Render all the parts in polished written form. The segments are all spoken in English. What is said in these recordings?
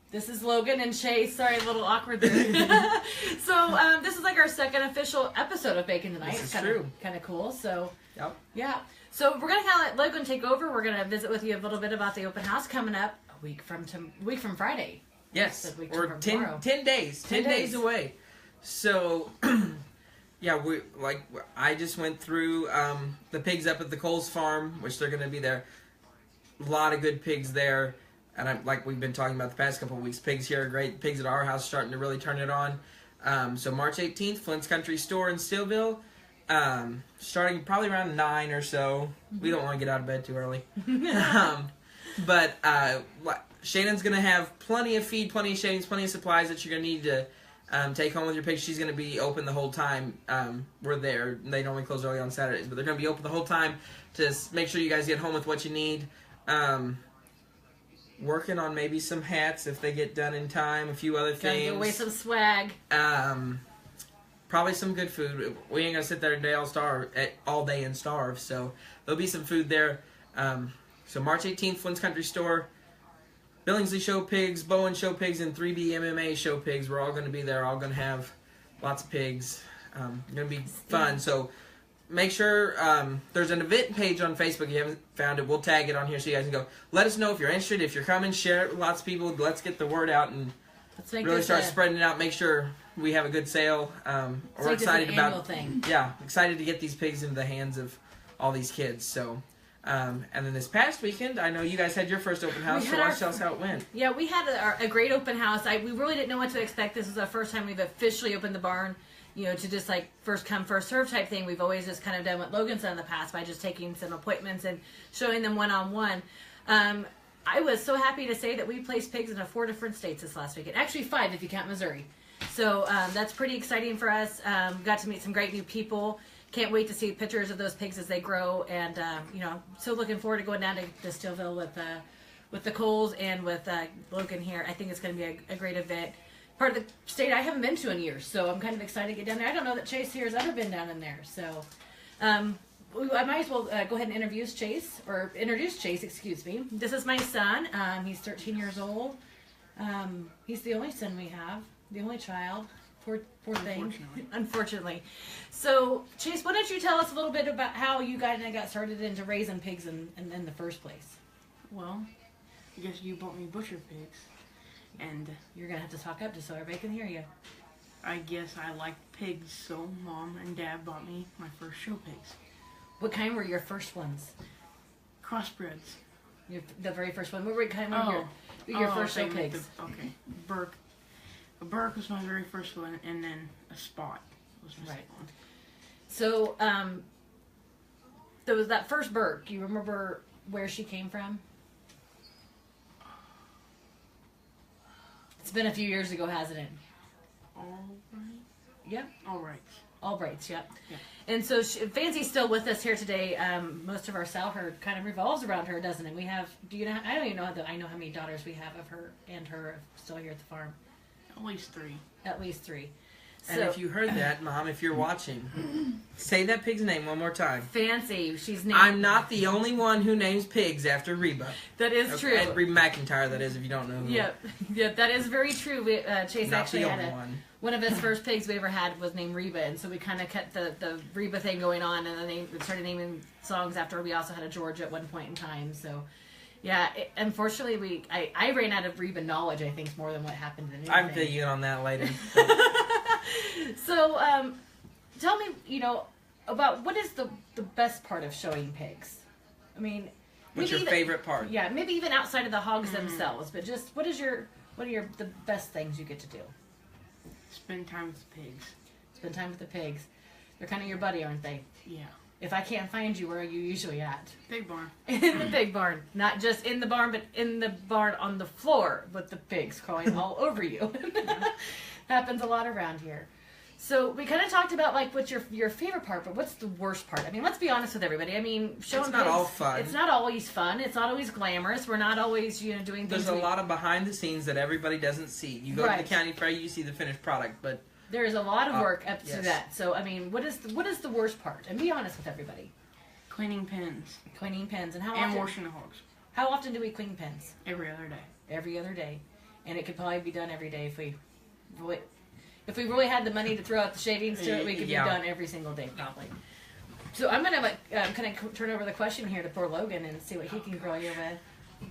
This is Logan and Chase. Sorry, a little awkward there. So this is like our second official episode of Bacon Tonight. This is kind true. Kind of cool. So Yep. yeah. So we're gonna kind of let Logan take over. We're gonna visit with you a little bit about the open house coming up a week from Friday. Yes. A week Or from 10 tomorrow. days. 10 days away. So, yeah, I just went through the pigs up at the Coles farm, which they're going to be there. A lot of good pigs there. And like we've been talking about the past couple of weeks, pigs here are great. Pigs at our house starting to really turn it on. So March 18th, Flint's Country Store in Steelville. Starting probably around 9 or so. We don't want to get out of bed too early. But Shannon's going to have plenty of feed, plenty of shavings, plenty of supplies that you're going to need to take home with your pigs. She's going to be open the whole time. We're there. They normally close early on Saturdays, but they're going to be open the whole time to make sure you guys get home with what you need. Working on maybe some hats if they get done in time, a few other things. Gotta give away some swag. Probably some good food. We ain't gonna sit there all day and starve. So there'll be some food there. So March 18th, Flint's Country Store, Billingsley Show Pigs, Bowen Show Pigs, and 3B MMA Show Pigs. We're all gonna be there. All gonna have lots of pigs. Gonna be fun. So make sure there's an event page on Facebook. If you haven't found it, we'll tag it on here so you guys can go. Let us know if you're interested. If you're coming, share it with lots of people. Let's get the word out and really start spreading it out. Make sure we have a good sale. We're excited about thing. Yeah, excited to get these pigs into the hands of all these kids. So, and then this past weekend, I know you guys had your first open house. So tell us how it went. Yeah, we had a great open house. We really didn't know what to expect. This is the first time we've officially opened the barn. You know, to just like first come, first serve type thing. We've always just kind of done what Logan's done in the past by just taking some appointments and showing them one-on-one. I was so happy to say that we placed pigs in 4 different states this last weekend. Actually 5 if you count Missouri. So that's pretty exciting for us. Got to meet some great new people. Can't wait to see pictures of those pigs as they grow. And, you know, so looking forward to going down to Steelville with the Coles and with Logan here. I think it's going to be a great event. Part of the state I haven't been to in years, so I'm kind of excited to get down there. I don't know that Chase here has ever been down in there, so I might as well go ahead and introduce Chase. Excuse me. This is my son. He's 13 years old. He's the only son we have, the only child. Poor thing. Unfortunately. So, Chase, why don't you tell us a little bit about how you guys got started into raising pigs in the first place? Well, I guess you bought me butcher pigs. And you're going to have to talk up just so everybody can hear you. I guess I liked pigs, so Mom and Dad bought me my first show pigs. What kind were your first ones? Crossbreds. The very first one. What were kind of your first show pigs? Okay. Burke. A Burke was my very first one, and then a Spot was my second one. So, there was that first Burke. You remember where she came from? It's been a few years ago, hasn't it? All right. Yep. All right. Albrights, yep. Yeah. And so Fancy's still with us here today. Most of our sow herd kind of revolves around her, doesn't it? We have. Do you know? I don't even know I know how many daughters we have of her and her still here at the farm. At least 3. At least 3. And if you heard that, Mom, if you're watching, say that pig's name one more time. Fancy. She's named. I'm not the only one who names pigs after Reba. That is true. And Reba McIntyre, that is, if you don't know who. Yep, that is very true. Chase not actually the had only one. One of his first pigs we ever had was named Reba, and so we kind of kept the Reba thing going on, and then we started naming songs after. We also had a Georgia at one point in time, so... Yeah, unfortunately, I ran out of Reba knowledge, I think, more than what happened in anything. I'm filling you in on that later. So, tell me, about what is the best part of showing pigs? I mean... What's your favorite part? Yeah, maybe even outside of the hogs themselves, but just, what are the best things you get to do? Spend time with the pigs. Spend time with the pigs. They're kind of your buddy, aren't they? Yeah. If I can't find you, where are you usually at? Pig barn. In the pig barn. Not just in the barn, but in the barn on the floor with the pigs crawling all over you. Happens a lot around here. So we kind of talked about like what's your favorite part, but what's the worst part? I mean, let's be honest with everybody. I mean, showing it's not pigs, all fun. It's not always fun. It's not always glamorous. We're not always doing things. There's a lot of behind the scenes that everybody doesn't see. You go to the county fair, you see the finished product, but there's a lot of work up to that. So I mean, what is the worst part? And be honest with everybody. Cleaning pens. Cleaning pens, and how and often? Washing the hogs. How often do we clean pens? Every other day. Every other day. and it could probably be done every day if we really had the money to throw out the shavings to it. We could Yeah. be done every single day probably. So I'm gonna turn over the question here to poor Logan and see what he can grill you with.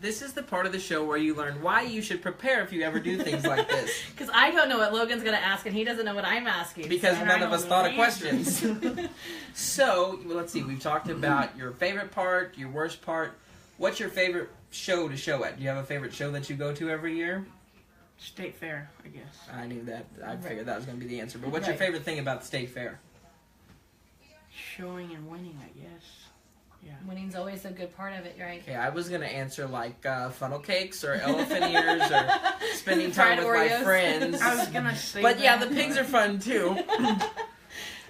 This is the part of the show where you learn why you should prepare if you ever do things like this. Because I don't know what Logan's gonna ask, and he doesn't know what I'm asking. Because And none I of us don't thought know of the answers. questions. So, well, let's see. We've talked about your favorite part, your worst part. What's your favorite show to show at? Do you have a favorite show that you go to every year? State fair, I guess. I knew that. I figured that was going to be the answer. But what's your Right. favorite thing about the state fair? Showing and winning, I guess. Yeah. Winning's always a good part of it, right? Okay, I was going to answer like funnel cakes or elephant ears or spending time Fried with my Oreos. friends. I was gonna say But yeah, that, the pigs are fun too. I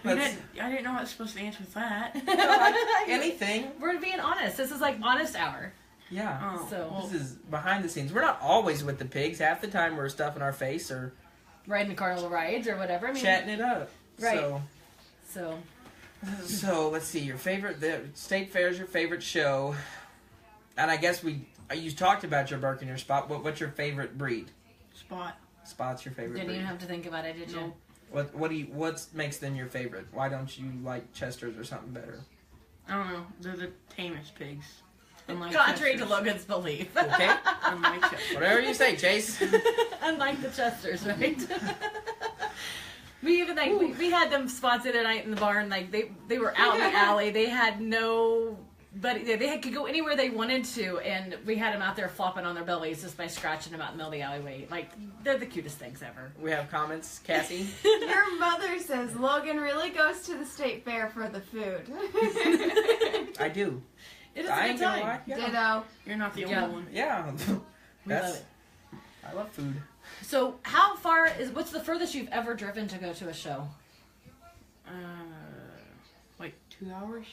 Let's- didn't know I was supposed to answer that. anything. We're being honest. This is like honest hour. Yeah. Oh, So- well, This is behind the scenes. We're not always with the pigs. Half the time we're stuffing our face or Riding the carnival rides or whatever. I mean, chatting it up. Right. So, so let's see. Your favorite, the state fair is your favorite show, and I guess you talked about your Buccaneer spot. What's your favorite breed? spot. Spot's your favorite didn't breed. even have to think about it, did you? No. What makes them your favorite? Why don't you like Chesters or something better? I don't know. They're the tamest pigs. Unlike Contrary to Chesters. Logan's belief. Okay, Unlike Chesters. whatever you say, Chase. Unlike the Chesters, right? We even we had them spots in a night in the barn. Like they were out in the alley. They had no. But they could go anywhere they wanted to, and we had them out there flopping on their bellies just by scratching them out in the middle of the alleyway. Like, they're the cutest things ever. We have comments, Cassie. Your mother says Logan really goes to the state fair for the food. I do. It is I a ain't good gonna time. lie. Yeah. Ditto. You're not the Yeah. only one. Yeah. We love That's. it. I love food. So, how far what's the furthest you've ever driven to go to a show? Like 2 hours?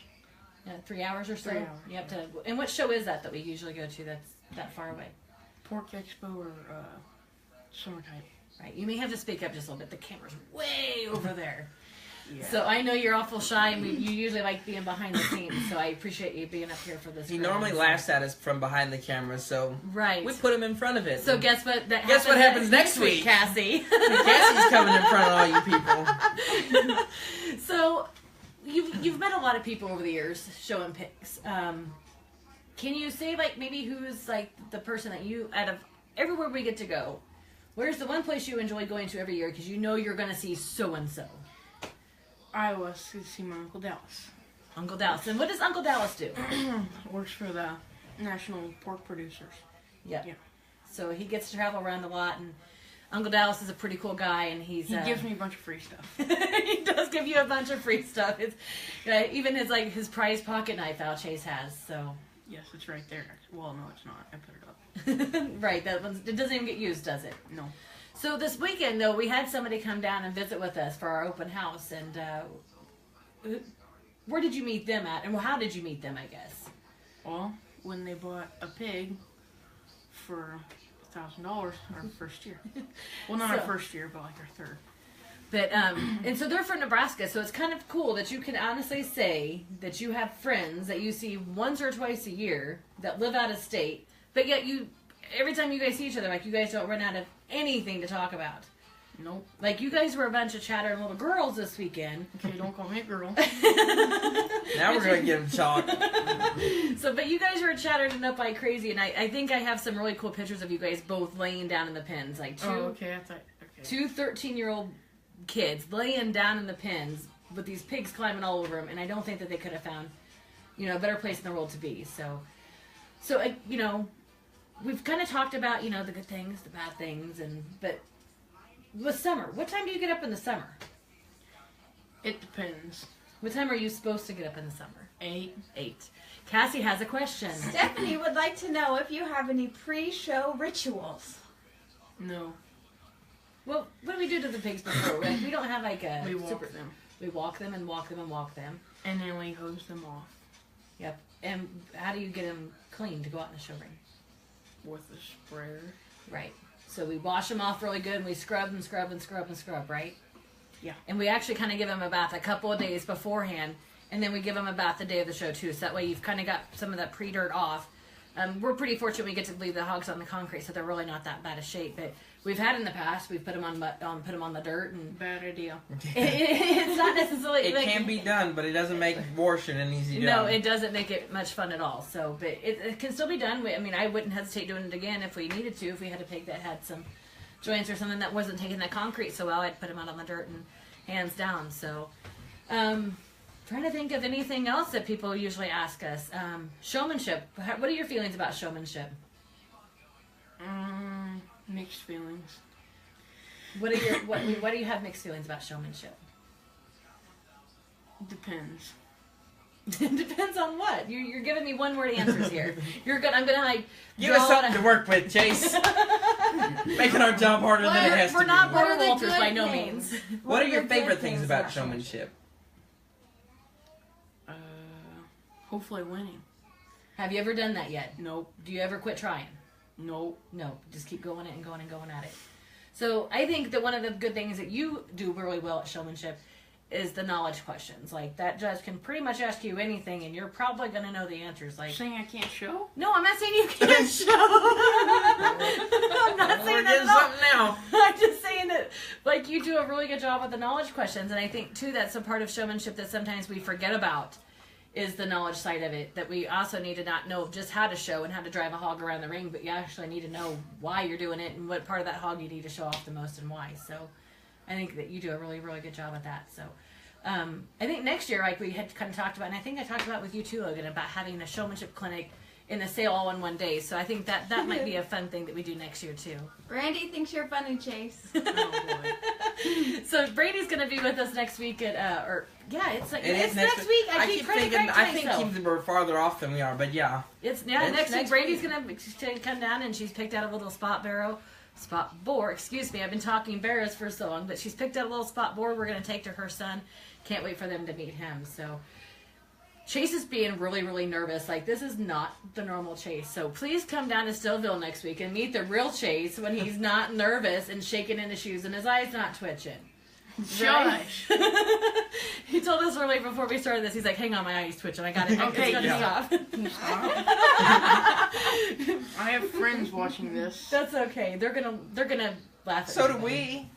Yeah, 3 hours or so? 3 hours. You have to. And what show is that we usually go to that's that far away? Pork Expo or Summertime. Right. You may have to speak up just a little bit. The camera's way over there. Yeah. So I know you're awful shy, and you usually like being behind the scenes. So I appreciate you being up here for this. He grilling. normally laughs at us from behind the camera, so Right. we put him in front of it. So guess what? Guess what happens next week? Cassie. Cassie's coming in front of all you people. So you've met a lot of people over the years showing pics. Can you say like maybe who's like the person that you out of everywhere we get to go? Where's the one place you enjoy going to every year because you know you're going to see so and so? Iowa to see my Uncle Dallas. Uncle Dallas. And what does Uncle Dallas do? Works for the National Pork Producers. Yep. Yeah. So he gets to travel around a lot, and Uncle Dallas is a pretty cool guy, and he gives me a bunch of free stuff. he does give you a bunch of free stuff. It's even his prize pocket knife Al Chase has. So Yes, it's right there. Well, no, it's not. I put it up. right, that one's, it doesn't even get used, does it? No. So this weekend, though, we had somebody come down and visit with us for our open house, and where did you meet them at, and how did you meet them? I guess. Well, when they bought a pig for $1,000 our first year. Well, not our So- first year, but like our third. But and so they're from Nebraska, so it's kind of cool that you can honestly say that you have friends that you see once or twice a year that live out of state, but yet every time you guys see each other, like you guys don't run out of anything to talk about. Nope. Like you guys were a bunch of chattering little girls this weekend. Okay, don't call me a girl. Now we're gonna give him chalk. So, but you guys were chattering up like crazy, and I think I have some really cool pictures of you guys both laying down in the pens, like Oh, okay. I thought. Okay. two 13-year-old kids laying down in the pens with these pigs climbing all over them, and I don't think that they could have found, a better place in the world to be. So we've kind of talked about, the good things, the bad things, but with summer, what time do you get up in the summer? It depends. What time are you supposed to get up in the summer? 8. 8. Cassie has a question. Stephanie would like to know if you have any pre-show rituals. No. Well, what do we do to the pigs before? We don't have like a We walk them. We walk them and walk them and walk them. And then we hose them off Yep. And how do you get them clean to go out in the show ring? with a sprayer. Right. So we wash them off really good, and we scrub and scrub and scrub and scrub, right? Yeah. And we actually kind of give them a bath a couple of days beforehand, and then we give them a bath the day of the show too. So that way you've kind of got some of that pre-dirt off. We're pretty fortunate we get to leave the hogs on the concrete, so they're really not that bad of shape. But we've had in the past, we've put them on the dirt, and Bad idea. it's not necessarily. It like, can be done, but it doesn't make abortion an easy job. No, it doesn't make it much fun at all. So, but it can still be done. I mean, I wouldn't hesitate doing it again if we needed to. If we had a pig that had some joints or something that wasn't taking that concrete so well, I'd put him out on the dirt and hands down. So, trying to think of anything else that people usually ask us. Showmanship. What are your feelings about showmanship? Mixed feelings. What are your what do you have mixed feelings about showmanship? Depends. It depends on what. You're giving me one word answers here. I'm gonna like Give us something to work with, Chase. Making our job harder than it has to We're be. not What are Barbara the Walters good by no things? means. What are your the favorite good things about showmanship? Hopefully winning. Have you ever done that yet? Nope. Do you ever quit trying? Nope. No, just keep going and going and going at it. So I think that one of the good things that you do really well at showmanship is the knowledge questions. Like that judge can pretty much ask you anything, and you're probably going to know the answers. Like, Saying I can't show? no, I'm not saying you can't show. I'm not We're saying that getting at all. something now. I'm just saying that, like, you do a really good job with the knowledge questions, and I think too that's a part of showmanship that sometimes we forget about. Is the knowledge side of it, that we also need to not know just how to show and how to drive a hog around the ring, but you actually need to know why you're doing it and what part of that hog you need to show off the most and why. So I think that you do a really, really good job at that. So I think next year, like we had kind of talked about, and I think I talked about with you too, Logan, about having a showmanship clinic in the sale all in one day. So I think that might be a fun thing that we do next year too. Randy thinks you're funny, Chase. Oh boy. So Brady's going to be with us next week at it's like It is it's next week. I keep thinking. I think myself. we're farther off than we are, but yeah. It's It's next week. Brady's gonna come down, and she's picked out a little spot boar. Excuse me, I've been talking bears for so long, but she's picked out a little spot boar. We're gonna take to her son. Can't wait for them to meet him. So Chase is being really, really nervous. Like this is not the normal Chase. So please come down to Stillville next week and meet the real Chase when he's not nervous and shaking in his shoes and his eyes not twitching. Shush. He told us earlier before we started this. He's like, "Hang on, my eyes twitching. I got it. Okay, It's gonna yeah. stop." Can you stop? I have friends watching this. That's okay. They're gonna laugh. At So do me.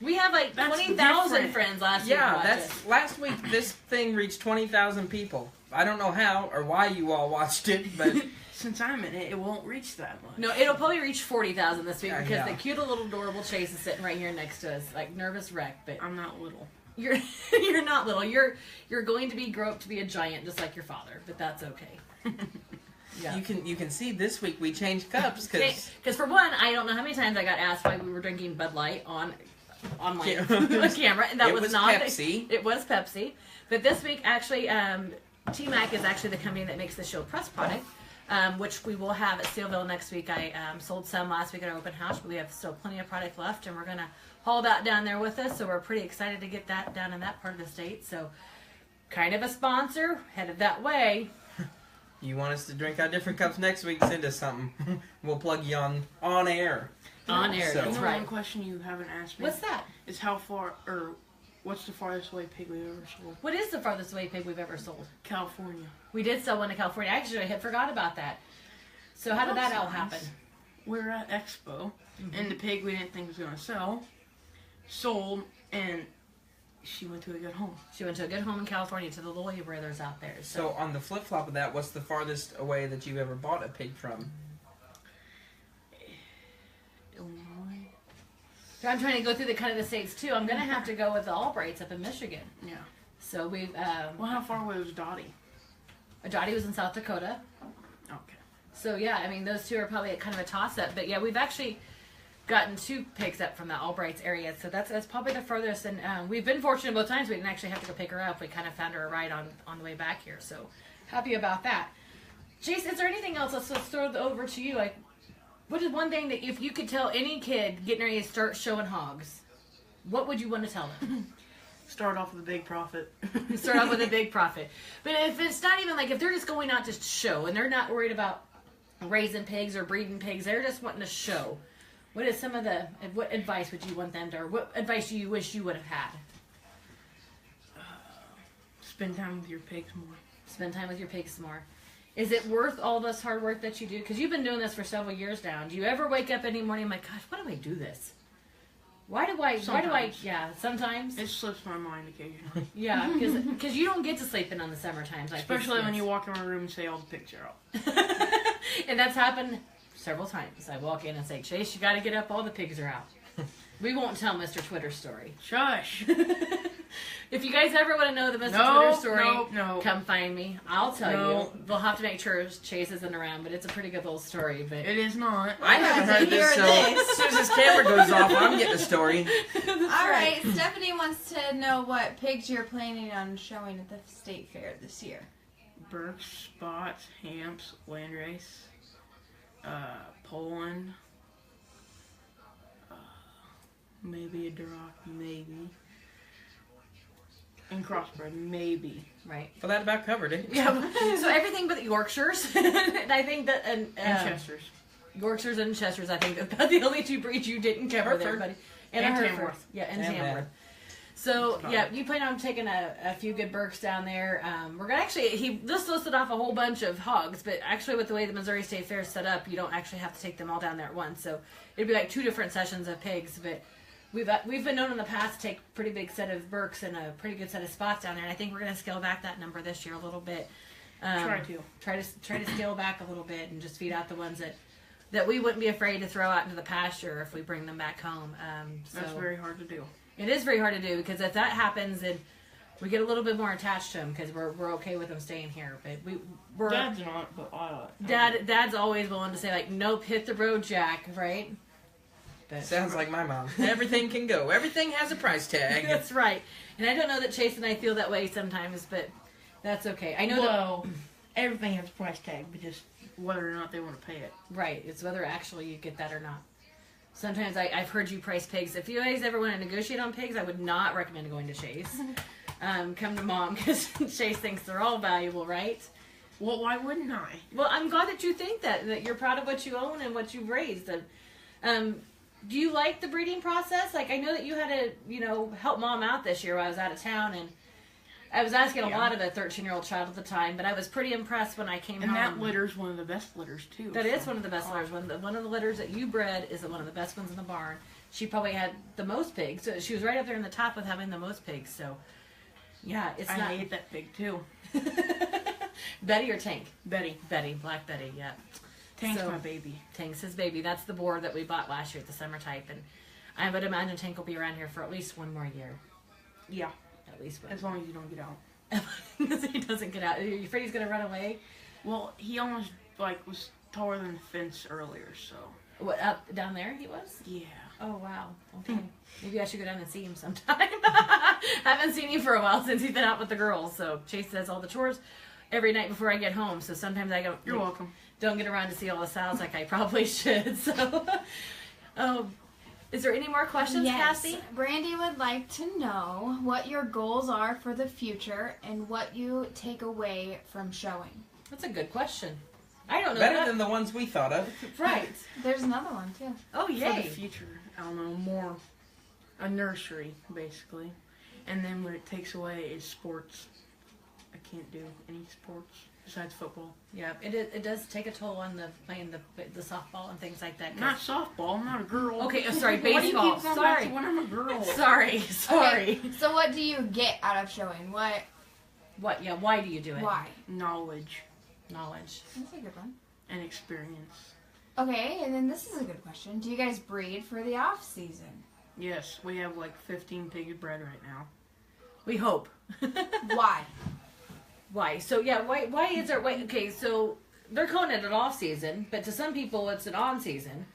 we. We have like That's 20,000 different. friends last week. Yeah, watch that's it. last week. This thing reached 20,000 people. I don't know how or why you all watched it, but Since I'm in it, it won't reach that much. No, it'll probably reach 40,000 this week Yeah, because yeah. the cute little adorable Chase is sitting right here next to us, like nervous wreck. But I'm not little. you're you're not little. You're going to grow up to be a giant, just like your father. But that's okay. Yeah. you can see this week we changed cups because Because for one, I don't know how many times I got asked why we were drinking Bud Light on my Yeah. camera, and that it was, was not Pepsi. It was Pepsi. But this week, actually, T-Mac is actually the company that makes the Shield Press product, which we will have at Steelville next week. I sold some last week at our open house, but we have still plenty of product left, and we're going to haul that down there with us. So we're pretty excited to get that down in that part of the state. So kind of a sponsor, headed that way. You want us to drink out different cups next week? Send us something. We'll plug you on air. On air, So- that's You know, right. one question you haven't asked me What's that? is how far, or what's the farthest away pig we ever sold? What is the farthest away pig we've ever sold? California. We did sell one to California. Actually, I had forgot about that. So how did that all happen? We were at Expo, and the pig we didn't think was going to sell, sold, and she went to a good home. She went to a good home in California to the Loya brothers out there. So on the flip flop of that, what's the farthest away that you've ever bought a pig from? Illinois. So I'm trying to go through the kind of the states too. I'm gonna have to go with the Albrights up in Michigan. Yeah. So we've Well, how far away was Dottie? Dottie was in South Dakota. Okay. So yeah, I mean those two are probably kind of a toss up. But yeah, we've actually gotten 2 pigs up from the Albrights area. So that's probably the furthest. And we've been fortunate both times. We didn't actually have to go pick her up. We kind of found her a ride on the way back here. So happy about that. Jace, is there anything else? Let's throw it over to you. Like, what is one thing that if you could tell any kid getting ready to start showing hogs, what would you want to tell them? Start off with a big profit. Start off with a big profit. But if it's not even like, if they're just going out to show and they're not worried about raising pigs or breeding pigs, they're just wanting to show. What is some of the, what advice would you want them to, or what advice do you wish you would have had? Spend time with your pigs more. Spend time with your pigs more. Is it worth all this hard work that you do? Because you've been doing this for several years now. Do you ever wake up any morning and like, gosh, why do I do this? Why do I? Sometimes. Yeah, sometimes. It slips my mind occasionally. Yeah, because you don't get to sleep in on the summer times. Like Especially these when you kids. walk in my room and say all the picture out. And that's happened several times. I walk in and say, Chase, you got to get up. All the pigs are out. We won't tell Mr. Twitter's story. Shush. If you guys ever want to know the Mr. No, Twitter story, no. come find me. I'll tell No. you. We'll have to make sure Chase isn't around, but it's a pretty good little story. But It is not. I haven't to heard this, hear so this. as soon as this camera goes off, I'm getting a story. All right, Stephanie wants to know what pigs you're planning on showing at the state fair this year. Berks, Spots, Hamps, Landrace, Poland, maybe a Duroc, maybe. And Crossbred, maybe. Right. Well, that about covered it. Yeah. So everything but the Yorkshires, and I think that And Chesters. Yorkshires and Chesters, I think that's about the only two breeds you didn't cover there, Hereford. buddy. And a Hereford. Tamworth. Yeah, and And Tamworth. Bad. So yeah, you plan on taking a few good Berks down there. We're gonna he just listed off a whole bunch of hogs, but actually with the way the Missouri State Fair is set up, you don't actually have to take them all down there at once. So it'd be like 2 different sessions of pigs, but. We've been known in the past to take a pretty big set of Berks and a pretty good set of Spots down there, and I think we're going to scale back that number this year a little bit. Try to scale back a little bit and just feed out the ones that we wouldn't be afraid to throw out into the pasture if we bring them back home. So That's very hard to do. it is very hard to do because if that happens, then we get a little bit more attached to them because we're okay with them staying here. But we're Dad's not, but Dad's always willing to say like, nope, hit the road, Jack, right? But Sounds like my mom. Everything can go. Everything has a price tag. that's right. And I don't know that Chase and I feel that way sometimes, but that's okay. I know Well, everything has a price tag, but just whether or not they want to pay it. right. It's whether actually you get that or not. Sometimes I've heard you price pigs. If you guys ever want to negotiate on pigs, I would not recommend going to Chase. Come to Mom because Chase thinks they're all valuable, right? Well, why wouldn't I? Well, I'm glad that you think that you're proud of what you own and what you've raised. And do you like the breeding process? Like, I know that you had to, help Mom out this year while I was out of town, and I was asking a lot of a 13-year-old child at the time, but I was pretty impressed when I came home. And that litter's one of the best litters, too. That is one of the best litters. One of the litters that you bred is one of the best ones in the barn. She probably had the most pigs. So she was right up there in the top with having the most pigs. So, yeah, I hate that pig, too. Betty or Tank? Betty. Betty, Black Betty, yeah. Tank's So- my baby. Tank's his baby. That's the boar that we bought last year at the summer type. And I would imagine Tank will be around here for at least one more year. Yeah, At least one. as long as you don't get out. Because he doesn't get out. Are you afraid he's going to run away? Well, he almost, was taller than the fence earlier, so. What, up down there he was? Yeah. Oh, wow. Okay. Maybe I should go down and see him sometime. Haven't seen him for a while since he's been out with the girls. So Chase does all the chores every night before I get home. So sometimes I You're welcome. don't get around to see all the sows like I probably should. So, is there any more questions, Cassie? Brandy would like to know what your goals are for the future and what you take away from showing. That's a good question. I don't know. Better that. than the ones we thought of. Right. There's another one too. Oh, For the yay. future, I don't know, more a nursery, basically. And then what it takes away is sports. I can't do any sports besides football. Yeah, it does take a toll on playing the softball and things like that. 'cause- Not softball, I'm not a girl. Okay, sorry, Why do you baseball. keep going back Sorry. to when I'm a girl? Sorry. Okay, so what do you get out of showing? What? What? Yeah. Why do you do it? Why? Knowledge Knowledge. That's a good one. and experience. Okay, and then this is a good question. Do you guys breed for the off season? Yes, we have 15 pigs bred right now. We hope. Why? Why? So yeah. Why is there? Wait. Okay. So they're calling it an off season, but to some people it's an on season.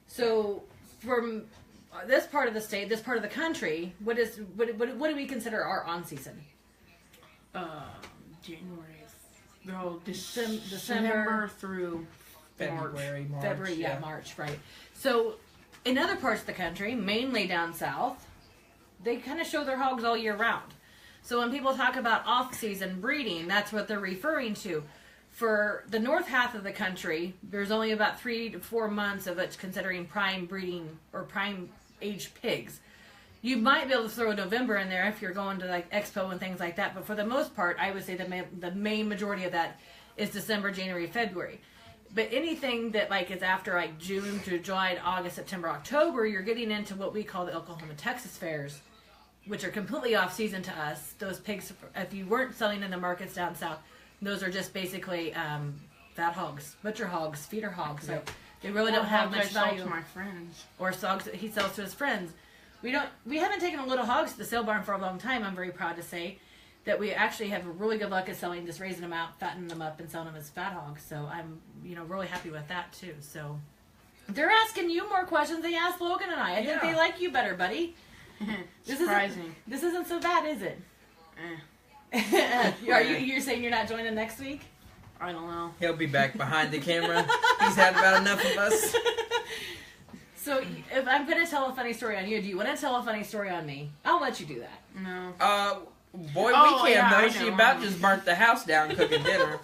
So from this part of the state, this part of the country, what do we consider our on season? January. No, December December through March. February, March. February, yeah, March, right. So, in other parts of the country, mainly down south, they kind of show their hogs all year round. So when people talk about off-season breeding, that's what they're referring to. For the north half of the country, there's only about 3 to 4 months of it considering prime breeding or prime age pigs. You might be able to throw November in there if you're going to Expo and things like that, but for the most part, I would say the main majority of that is December, January, February. But anything that like is after like June through July, August, September, October, you're getting into what we call the Oklahoma Texas fairs, which are completely off season to us. Those pigs, if you weren't selling in the markets down south, those are just basically fat hogs, butcher hogs, feeder hogs. So they really don't have much value. To my friends. Or hogs that he sells to his friends. We haven't taken a little hogs to the sale barn for a long time. I'm very proud to say that we actually have really good luck at selling, just raising them out, fattening them up, and selling them as fat hogs. So I'm, really happy with that too. So they're asking you more questions than they asked Logan and I. I think they like you better, buddy. Surprising. This isn't so bad, is it? You're saying you're not joining next week? I don't know. He'll be back behind the camera. He's had about enough of us. So if I'm going to tell a funny story on you, do you want to tell a funny story on me? I'll let you do that. No. Boy, we can though. She about just burnt the house down cooking dinner.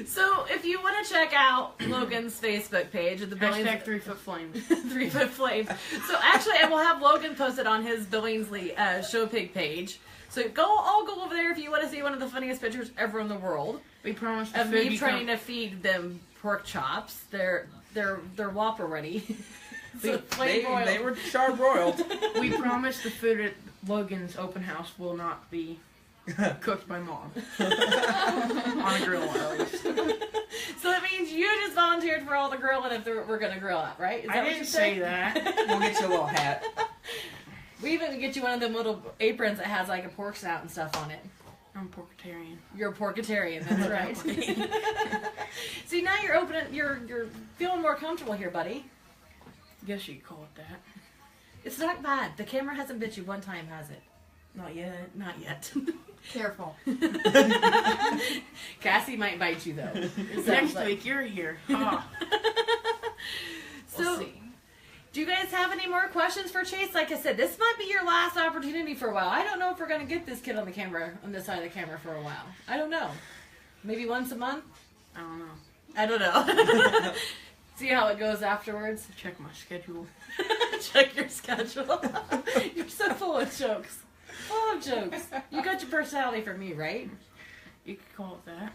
So if you want to check out Logan's Facebook page of the Billings Hashtag 3 Foot Flames. 3 Foot Flames. So actually, I will have Logan post it on his Billingsley Show Pig page. So I'll go over there if you want to see one of the funniest pictures ever in the world. We promised of me trying to feed them pork chops. They're Whopper ready. So they were charbroiled. We promised the food at Logan's open house will not be cooked by Mom. On a grill, at least. So that means you just volunteered for all the grilling if we're going to grill out, right? Is that I what didn't you say said? that. We'll get you a little hat. We even get you one of them little aprons that has like a pork snout and stuff on it. I'm porkitarian. You're a porkitarian, that's right. See, now you're feeling more comfortable here, buddy. Guess you could call it that. It's not bad. The camera hasn't bit you one time, has it? Not yet. Not yet. Careful. Cassie might bite you, though. Next week, you're here. Ha. So, do you guys have any more questions for Chase? Like I said, this might be your last opportunity for a while. I don't know if we're going to get this kid on this side of the camera for a while. I don't know. Maybe once a month? I don't know. I don't know. See how it goes afterwards? Check my schedule. Check your schedule. You're so full of jokes. Full of jokes. You got your personality from me, right? You could call it that.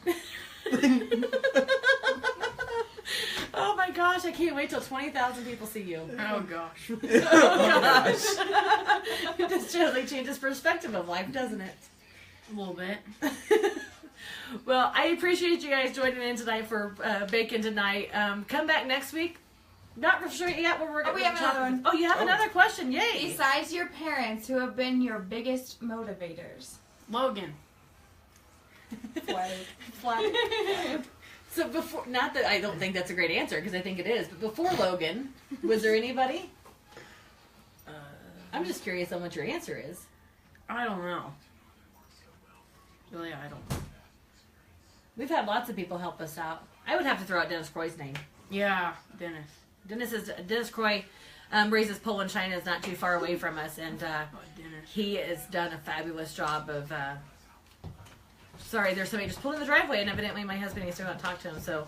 Oh my gosh, I can't wait till 20,000 people see you. Oh gosh. Oh gosh. This totally changes perspective of life, doesn't it? A little bit. Well, I appreciate you guys joining in tonight for Bacon Tonight. Come back next week. Not for sure yet what we're going to we have another one. Oh, you have another question. Yay. Besides your parents, who have been your biggest motivators? Logan. Flag. So before, not that I don't think that's a great answer, because I think it is, but before Logan, was there anybody? I'm just curious on what your answer is. I don't know. Really, I don't know. We've had lots of people help us out. I would have to throw out Dennis Croy's name. Yeah, Dennis. Dennis Croy raises pole in China, is not too far away from us, and Dennis. he has done a fabulous job of. Sorry, there's somebody just pulled in the driveway, and evidently my husband needs to go out and talk to him. So,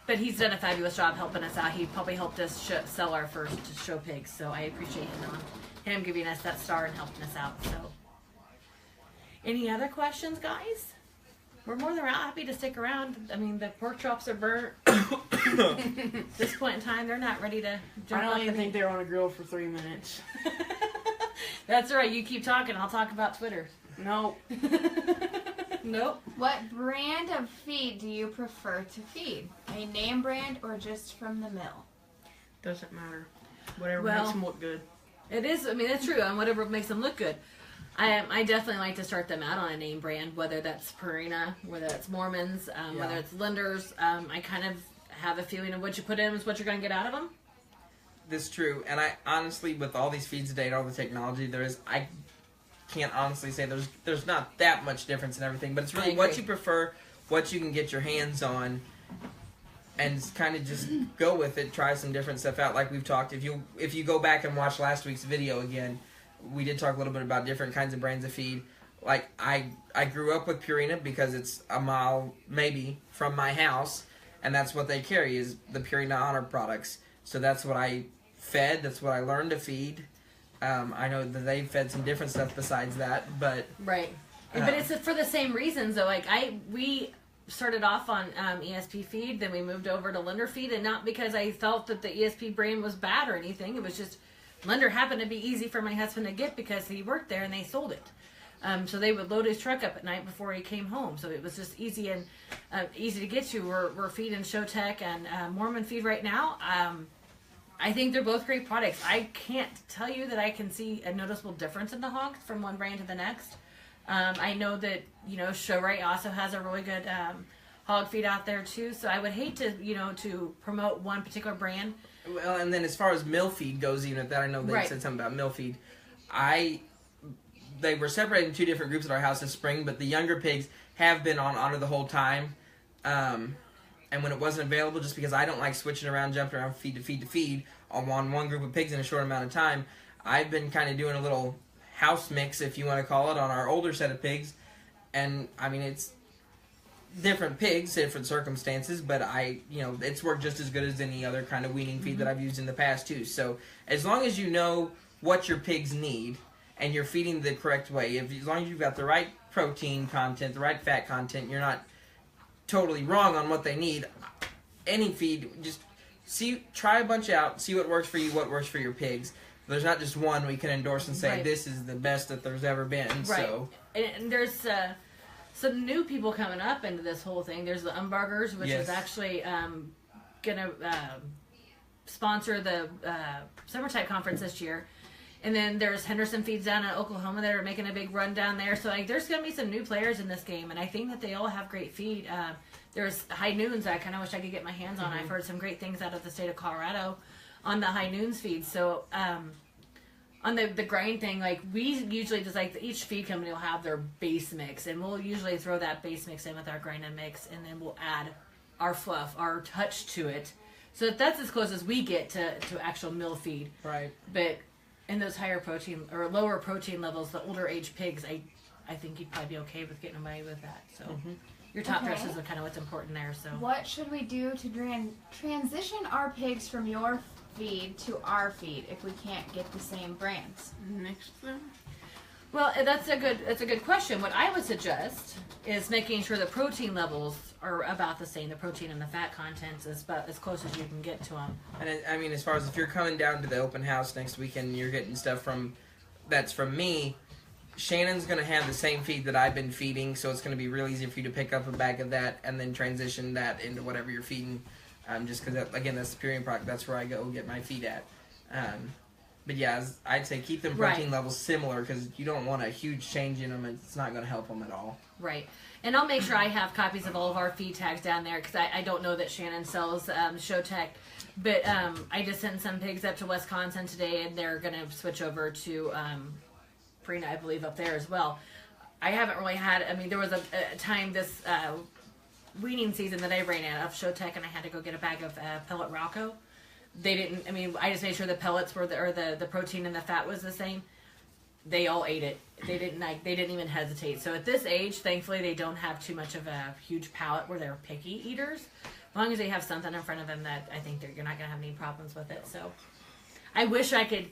but he's done a fabulous job helping us out. He probably helped us sell our first show pigs, so I appreciate him giving us that star and helping us out. So, any other questions, guys? We're more than happy to stick around. I mean, the pork chops are burnt. At this point in time, they're not ready to jump I up don't even and think they're on a grill for 3 minutes. That's all right. You keep talking. I'll talk about Twitter. Nope. Nope. What brand of feed do you prefer to feed? A name brand or just from the mill? Doesn't matter. Whatever Well, makes them look good. It is. I mean, that's true. And whatever makes them look good. I definitely like to start them out on a name brand, whether that's Purina, whether that's Mormons, whether it's Linders. I kind of have a feeling of what you put in is what you're going to get out of them. This is true, and I honestly, with all these feeds today and all the technology there is, I can't honestly say there's not that much difference in everything, but it's really what you prefer, what you can get your hands on, and kind of just go with it. Try some different stuff out, like we've talked. If you go back and watch last week's video again, we did talk a little bit about different kinds of brands of feed. Like I grew up with Purina because it's a mile maybe from my house, and that's what they carry is the Purina Honor products. So that's what I fed. That's what I learned to feed. I know that they've fed some different stuff besides that, but Right. But it's for the same reasons though. Like we started off on ESP feed, then we moved over to Lender feed, and not because I felt that the ESP brand was bad or anything. It was just Lender happened to be easy for my husband to get because he worked there and they sold it. So they would load his truck up at night before he came home. So it was just easy and easy to get to. We're feeding Showtech and Mormon feed right now. I think they're both great products. I can't tell you that I can see a noticeable difference in the hogs from one brand to the next. I know that, ShowRite also has a really good hog feed out there too. So I would hate to, to promote one particular brand. Well, and then as far as mill feed goes, even at that, I know they said something about mill feed. They were separated in two different groups at our house this spring, but the younger pigs have been on Honor the whole time. And when it wasn't available, just because I don't like switching around, jumping around feed to feed to feed on one group of pigs in a short amount of time, I've been kind of doing a little house mix, if you want to call it, on our older set of pigs. And, I mean, it's different pigs, different circumstances, but it's worked just as good as any other kind of weaning feed that I've used in the past, too. So, as long as you know what your pigs need, and you're feeding the correct way, as long as you've got the right protein content, the right fat content, you're not totally wrong on what they need. Any feed, just try a bunch out, see what works for you, what works for your pigs. There's not just one we can endorse and say this is the best that there's ever been. Right. So. And there's some new people coming up into this whole thing. There's the Umburgers, which is actually gonna sponsor the Summer Type Conference this year. And then there's Henderson Feeds down in Oklahoma that are making a big run down there. So there's going to be some new players in this game, and I think that they all have great feed. There's High Noons I kind of wish I could get my hands on. I've heard some great things out of the state of Colorado on the High Noons feed. So on the grind thing, we usually just each feed company will have their base mix, and we'll usually throw that base mix in with our grind and mix, and then we'll add our fluff, our touch to it. So that's as close as we get to actual mill feed. Right. But in those higher protein or lower protein levels, the older age pigs, I think you'd probably be okay with getting away with that. So your top dresses are kind of what's important there. So what should we do to transition our pigs from your feed to our feed if we can't get the same brands? Mix them. Well, that's a good question. What I would suggest is making sure the protein levels are about the same. The protein and the fat contents is about as close as you can get to them. And I mean, as far as if you're coming down to the open house next weekend, you're getting stuff that's from me. Shannon's going to have the same feed that I've been feeding, so it's going to be real easy for you to pick up a bag of that and then transition that into whatever you're feeding. Just because, again, that's the Purion product. That's where I go get my feed at. But yeah, I'd say keep them protein levels similar because you don't want a huge change in them. It's not going to help them at all. Right. And I'll make sure I have copies of all of our feed tags down there because I don't know that Shannon sells Showtech. But I just sent some pigs up to Wisconsin today, and they're going to switch over to Purina, I believe, up there as well. I haven't really had, there was a time this weaning season that I ran out of Showtech, and I had to go get a bag of pellet Rocco. They didn't, I just made sure the pellets were the protein and the fat was the same. They all ate it. They didn't even hesitate. So at this age, thankfully, they don't have too much of a huge palate where they're picky eaters. As long as they have something in front of them that I think you're not going to have any problems with it. So I wish I could.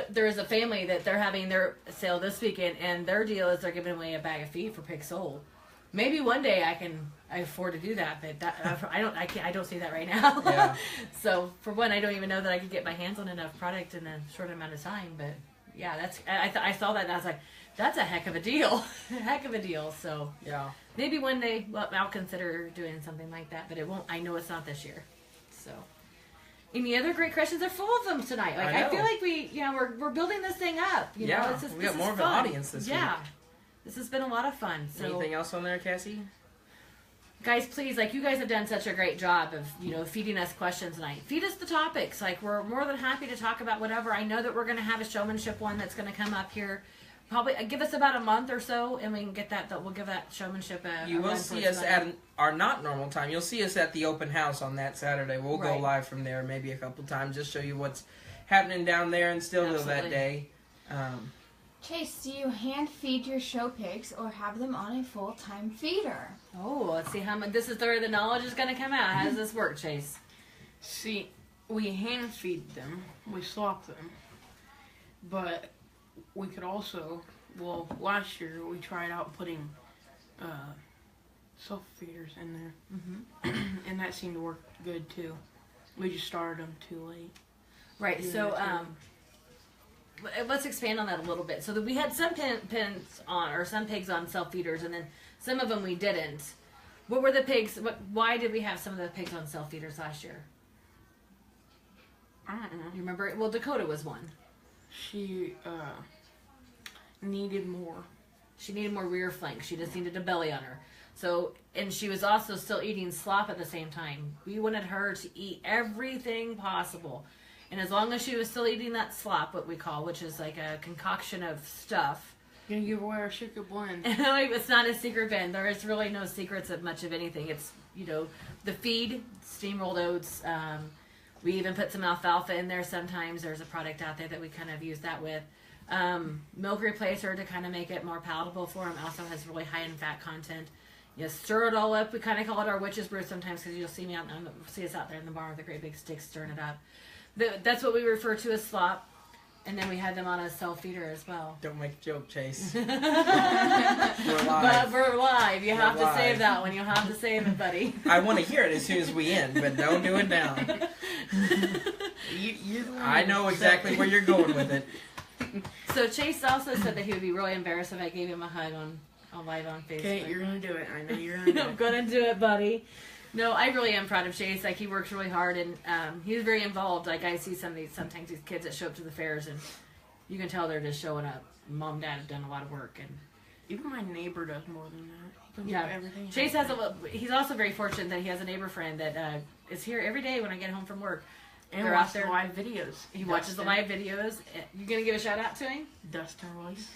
There's a family that they're having their sale this weekend, and their deal is they're giving away a bag of feed for pig sold. Maybe one day I afford to do that, but I don't see that right now. Yeah. So for one, I don't even know that I could get my hands on enough product in a short amount of time. But yeah, I saw that and I was like, that's a heck of a deal, So yeah, maybe one day I'll consider doing something like that, but it won't. I know it's not this year. So any other great questions? They're full of them tonight. I feel like we're building this thing up. We got more of an audience this week. Yeah. This has been a lot of fun. So, anything else on there, Cassie? Guys, please, you guys have done such a great job of, feeding us questions tonight. Feed us the topics. We're more than happy to talk about whatever. I know that we're going to have a showmanship one that's going to come up here. Probably give us about a month or so, and we can get that. We'll give that showmanship You will see us at our not normal time. You'll see us at the open house on that Saturday. We'll go live from there maybe a couple times, just show you what's happening down there in Stillville that day. Chase, do you hand feed your show pigs or have them on a full-time feeder? Oh, let's see how much. This is where the knowledge is going to come out. How does this work, Chase? See, we hand feed them, we slop them, but we could also Well, last year we tried out putting self feeders in there, and that seemed to work good too. We just started them too late. Right. So let's expand on that a little bit. So that we had some pins on, or some pigs on self feeders, and then some of them we didn't. What were the pigs? Why did we have some of the pigs on self feeders last year? I don't know. You remember? Well, Dakota was one. She needed more. She needed more rear flank. She just needed a belly on her. So, and she was also still eating slop at the same time. We wanted her to eat everything possible. And as long as she was still eating that slop, what we call, which is like a concoction of stuff. You're gonna give away our secret blend. It's not a secret blend. There is really no secrets of much of anything. It's, the feed, steam-rolled oats. We even put some alfalfa in there sometimes. There's a product out there that we kind of use that with. Milk replacer to kind of make it more palatable for them. Also has really high in fat content. You stir it all up. We kind of call it our witch's brew sometimes because you'll see us out there in the barn with a great big stick stirring it up. That's what we refer to as slop. And then we had them on a self-feeder as well. Don't make a joke, Chase. We're live. You have to save that one. You'll have to save it, buddy. I want to hear it as soon as we end, but don't do it now. I know exactly where you're going with it. So Chase also said that he would be really embarrassed if I gave him a hug on live on Facebook. Okay, you're gonna do it. I know you're gonna do it. I'm gonna do it, buddy. No, I really am proud of Chase. Like, he works really hard, and he's very involved. Like, I see sometimes these kids that show up to the fairs, and you can tell they're just showing up. Mom and Dad have done a lot of work, and Even my neighbor does more than that. He puts yeah, up everything. Chase has he's also very fortunate that he has a neighbor friend that is here every day when I get home from work. And they're watches out there. live videos. He watches the live videos. You gonna give a shout out to him? Dustin Royce.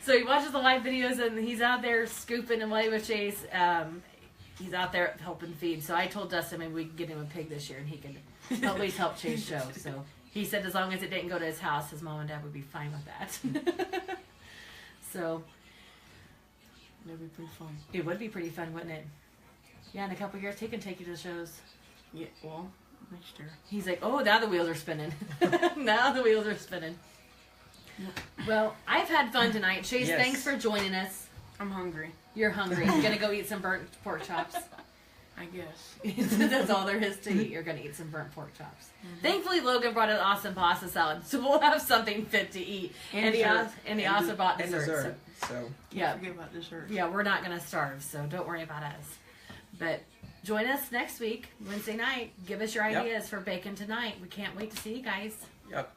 So he watches the live videos, and he's out there scooping and playing with Chase. He's out there helping feed. So I told Dustin maybe we could get him a pig this year, and he could at least help Chase show. So he said as long as it didn't go to his house, his mom and dad would be fine with that. So That'd be pretty fun. it would be pretty fun, wouldn't it? Yeah, in a couple years, he can take you to the shows. Yeah, well, next year. He's like, oh, now the wheels are spinning. Now the wheels are spinning. Well, I've had fun tonight. Chase, Yes. thanks for joining us. I'm hungry, You're hungry. You're going to go eat some burnt pork chops. I guess. That's all there is to eat. You're going to eat some burnt pork chops. Thankfully, Logan brought an awesome pasta salad, so we'll have something fit to eat. And he also brought And dessert. dessert. So So, yeah, Forget about dessert. yeah, we're not going to starve, so don't worry about us. But join us next week, Wednesday night. Give us your Yep. ideas for bacon tonight. We can't wait to see you guys. yep.